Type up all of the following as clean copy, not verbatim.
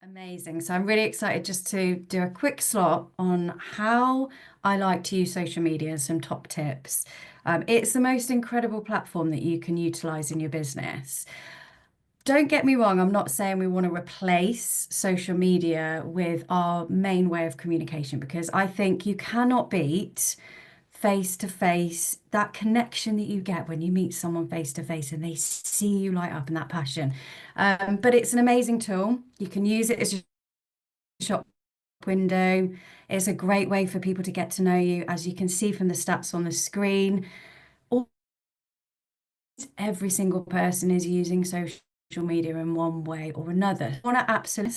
Amazing. So I'm really excited just to do a quick slot on how I like to use social media and some top tips. It's the most incredible platform that you can utilize in your business. Don't get me wrong, I'm not saying we want to replace social media with our main way of communication because I think you cannot beat face to face, that connection that you get when you meet someone face to face and they see you light up in that passion. But it's an amazing tool. You can use it as shop window. It's a great way for people to get to know you. As you can see from the stats on the screen, every single person is using social media in one way or another. On to absolutely,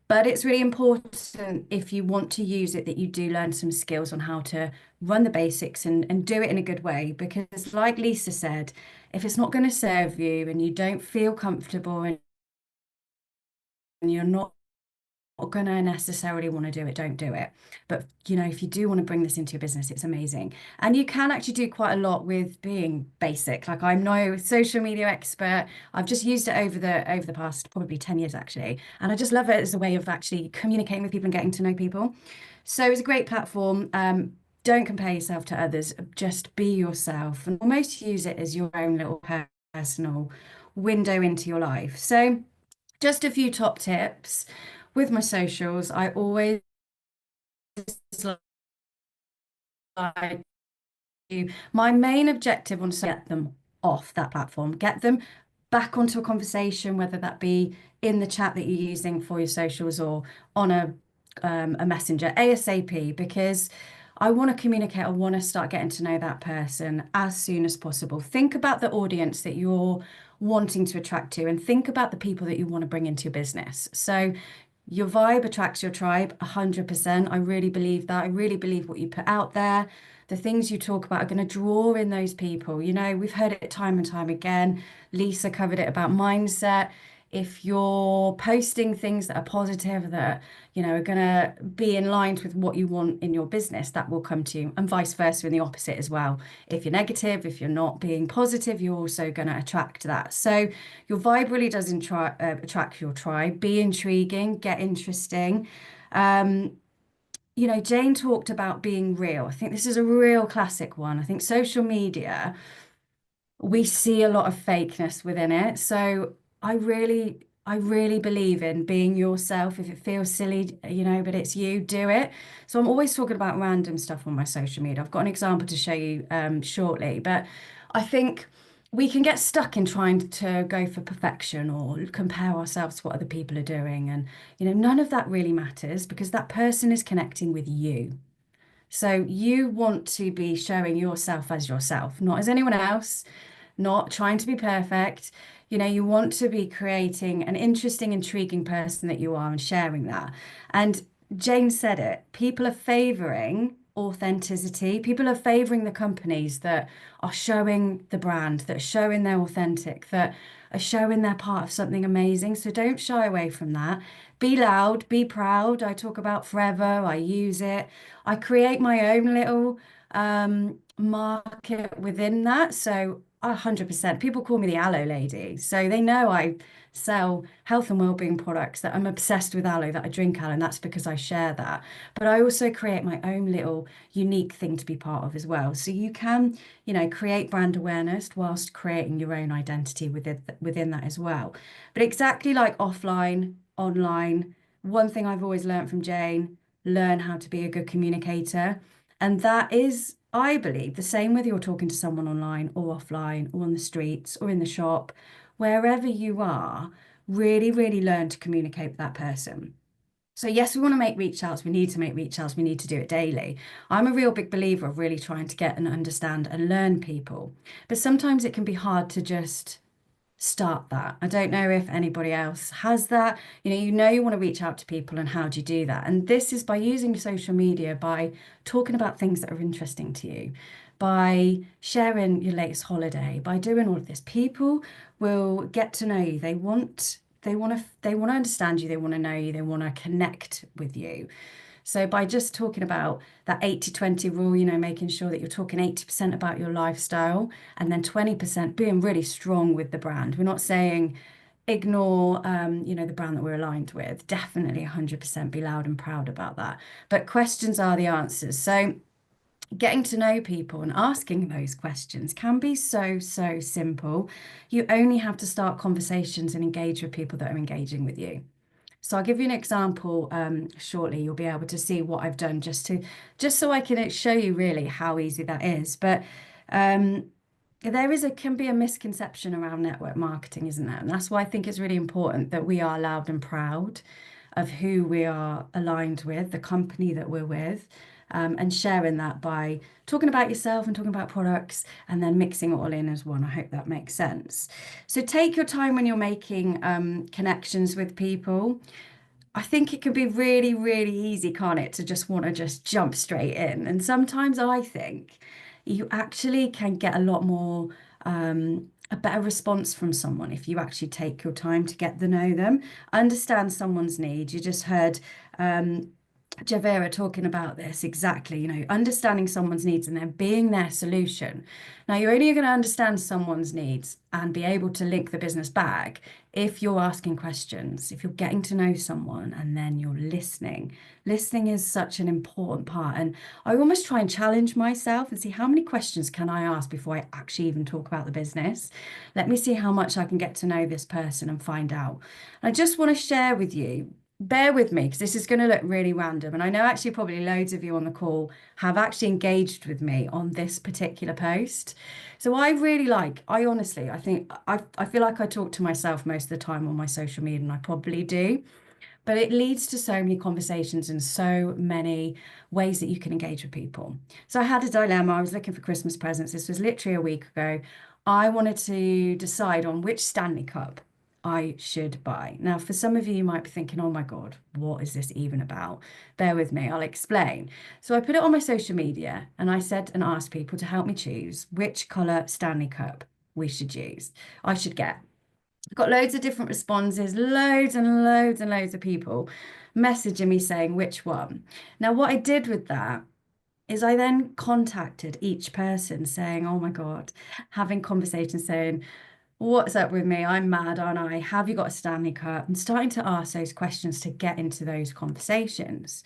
but it's really important if you want to use it that you do learn some skills on how to run the basics and do it in a good way. Because, like Lisa said, if it's not going to serve you and you don't feel comfortable and you're not going to necessarily want to do it, don't do it. But if you do want to bring this into your business, it's amazing. And you can actually do quite a lot with being basic. Like I'm no social media expert. I've just used it over the past probably 10 years actually. And I just love it as a way of actually communicating with people and getting to know people. So it's a great platform. Don't compare yourself to others. Just be yourself and almost use it as your own little personal window into your life. So just a few top tips with my socials. I always like my main objective on get them off that platform, get them back onto a conversation, whether that be in the chat that you're using for your socials or on a messenger ASAP, because I want to communicate. I want to start getting to know that person as soon as possible. Think about the audience that you're wanting to attract to and think about the people that you want to bring into your business. So your vibe attracts your tribe 100%. I really believe that. I really believe what you put out there, the things you talk about are going to draw in those people. We've heard it time and time again. Lisa covered it about mindset. If you're posting things that are positive, that, are going to be in line with what you want in your business, that will come to you, and vice versa in the opposite as well. If you're negative, if you're not being positive, you're also going to attract that. So your vibe really does attract your tribe. Be intriguing, get interesting. Jane talked about being real. I think this is a real classic one. I think social media, we see a lot of fakeness within it. So I really believe in being yourself. If it feels silly, but it's you, do it. So I'm always talking about random stuff on my social media. I've got an example to show you shortly, but I think we can get stuck in trying to go for perfection or compare ourselves to what other people are doing. And, none of that really matters because that person is connecting with you. So you want to be showing yourself as yourself, not as anyone else, not trying to be perfect. You want to be creating an interesting, intriguing person that you are and sharing that. And Jane said it, people are favoring authenticity. People are favoring the companies that are showing the brand, that are showing they're authentic, that are showing they're part of something amazing. So don't shy away from that. Be loud, be proud. I talk about forever, I use it. I create my own little market within that. So 100%. People call me the aloe lady. So they know I sell health and wellbeing products, that I'm obsessed with aloe, that I drink aloe, and that's because I share that. But I also create my own little unique thing to be part of as well. So you can, create brand awareness whilst creating your own identity within that as well. But exactly like offline, online, one thing I've always learned from Jane, learn how to be a good communicator. And that is, I believe, the same whether you're talking to someone online or offline or on the streets or in the shop, wherever you are, really, really learn to communicate with that person. So yes, we want to make reach outs. We need to make reach outs. We need to do it daily. I'm a real big believer of really trying to get and understand and learn people. But sometimes it can be hard to just start that. I don't know if anybody else has that. You want to reach out to people, and how do you do that? And this is by using social media, by talking about things that are interesting to you, by sharing your latest holiday, by doing all of this. People will get to know you. They want to understand you, they want to know you, they want to connect with you. So by just talking about that 80-20 rule, making sure that you're talking 80% about your lifestyle and then 20% being really strong with the brand. We're not saying ignore, the brand that we're aligned with. Definitely 100% be loud and proud about that. But questions are the answers. So getting to know people and asking those questions can be so, so simple. You only have to start conversations and engage with people that are engaging with you. So I'll give you an example shortly. You'll be able to see what I've done just so I can show you really how easy that is. But um, can be a misconception around network marketing, isn't there? And that's why I think it's really important that we are loud and proud of who we are aligned with, the company that we're with, and sharing that by talking about yourself and talking about products and then mixing it all in as one. I hope that makes sense. So take your time when you're making connections with people. I think it can be really, really easy, can't it, to just want to just jump straight in. And sometimes I think you actually can get a lot more, a better response from someone if you actually take your time to get to know them, understand someone's needs. You just heard Javera talking about this exactly, understanding someone's needs and then being their solution. Now, you're only going to understand someone's needs and be able to link the business back if you're asking questions, if you're getting to know someone and then you're listening. Listening is such an important part. And I almost try and challenge myself and see how many questions can I ask before I actually even talk about the business. Let me see how much I can get to know this person and find out. I just want to share with you. Bear with me because this is going to look really random. And I know actually probably loads of you on the call have actually engaged with me on this particular post. So I honestly, I feel like I talk to myself most of the time on my social media, and I probably do. But it leads to so many conversations and so many ways that you can engage with people. So I had a dilemma. I was looking for Christmas presents. This was literally a week ago. I wanted to decide on which Stanley Cup I should buy. Now, for some of you, you might be thinking, oh my God, what is this even about? Bear with me, I'll explain. So I put it on my social media and I said and asked people to help me choose which colour Stanley Cup we should use, I should get. I've got loads of different responses, loads and loads and loads of people messaging me saying which one. Now, what I did with that is I then contacted each person saying, oh my God, having conversations saying, what's up with me? I'm mad, aren't I? Have you got a Stanley Cup? And starting to ask those questions to get into those conversations.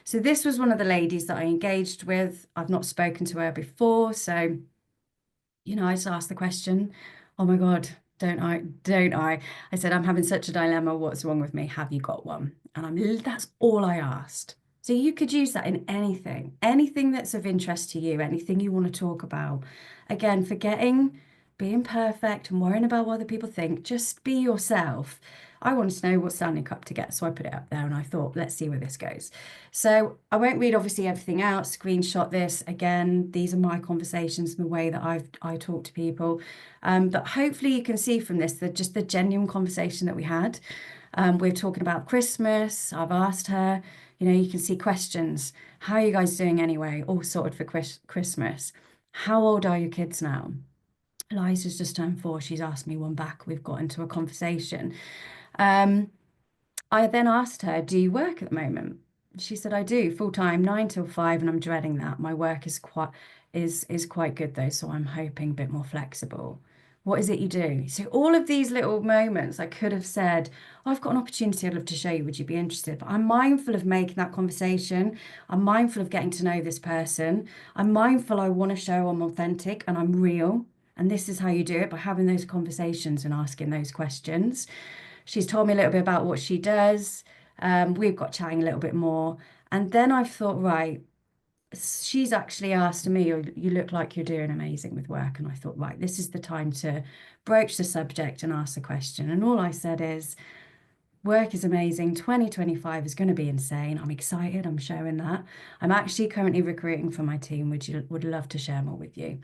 So this was one of the ladies that I engaged with. I've not spoken to her before, so I just asked the question, oh my God, don't I? Don't I? I said, I'm having such a dilemma. What's wrong with me? Have you got one? And that's all I asked. So you could use that in anything that's of interest to you, anything you want to talk about. Again, forgetting being perfect and worrying about what other people think, just be yourself. I wanted to know what Stanley Cup to get, so I put it up there and I thought, let's see where this goes. So I won't read obviously everything out, screenshot this. Again, these are my conversations and the way that I talk to people. But hopefully you can see from this that just the genuine conversation that we had. We're talking about Christmas. I've asked her, you can see questions. How are you guys doing anyway? All sorted for Christmas. How old are your kids now? Liza's just turned 4. She's asked me one back. We've got into a conversation. I then asked her, do you work at the moment? She said, I do, full time, 9 till 5, and I'm dreading that. My work is quite good though, so I'm hoping a bit more flexible. What is it you do? So all of these little moments, I could have said, oh, I've got an opportunity I'd love to show you. Would you be interested? But I'm mindful of making that conversation. I'm mindful of getting to know this person. I'm mindful I want to show I'm authentic and I'm real. And this is how you do it, by having those conversations and asking those questions. She's told me a little bit about what she does. We've got chatting a little bit more. And then I've thought, right, she's actually asked me, you look like you're doing amazing with work. And I thought, right, this is the time to broach the subject and ask the question. And all I said is, work is amazing. 2025 is going to be insane. I'm excited. I'm showing that. I'm actually currently recruiting for my team, which would love to share more with you.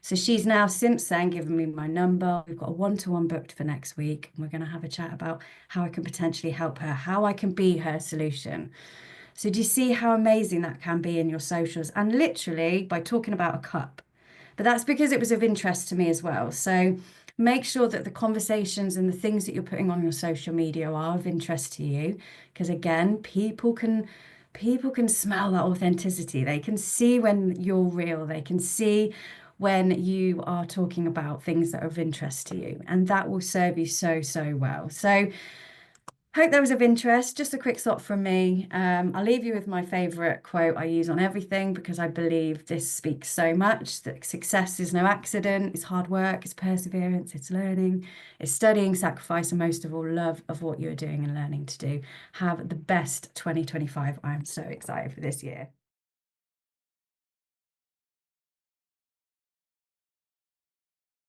So she's now since then given me my number. We've got a one-to-one booked for next week. And we're going to have a chat about how I can potentially help her, how I can be her solution. So do you see how amazing that can be in your socials? And literally by talking about a cup. But that's because it was of interest to me as well. So make sure that the conversations and the things that you're putting on your social media are of interest to you. Because again, people can smell that authenticity. They can see when you're real. They can see when you are talking about things that are of interest to you, and that will serve you so, so well. So hope that was of interest. Just a quick thought from me. I'll leave you with my favorite quote I use on everything, because I believe this speaks so much that success is no accident. It's hard work, it's perseverance, it's learning, it's studying, sacrifice, and most of all, love of what you're doing and learning to do. Have the best 2025. I'm so excited for this year.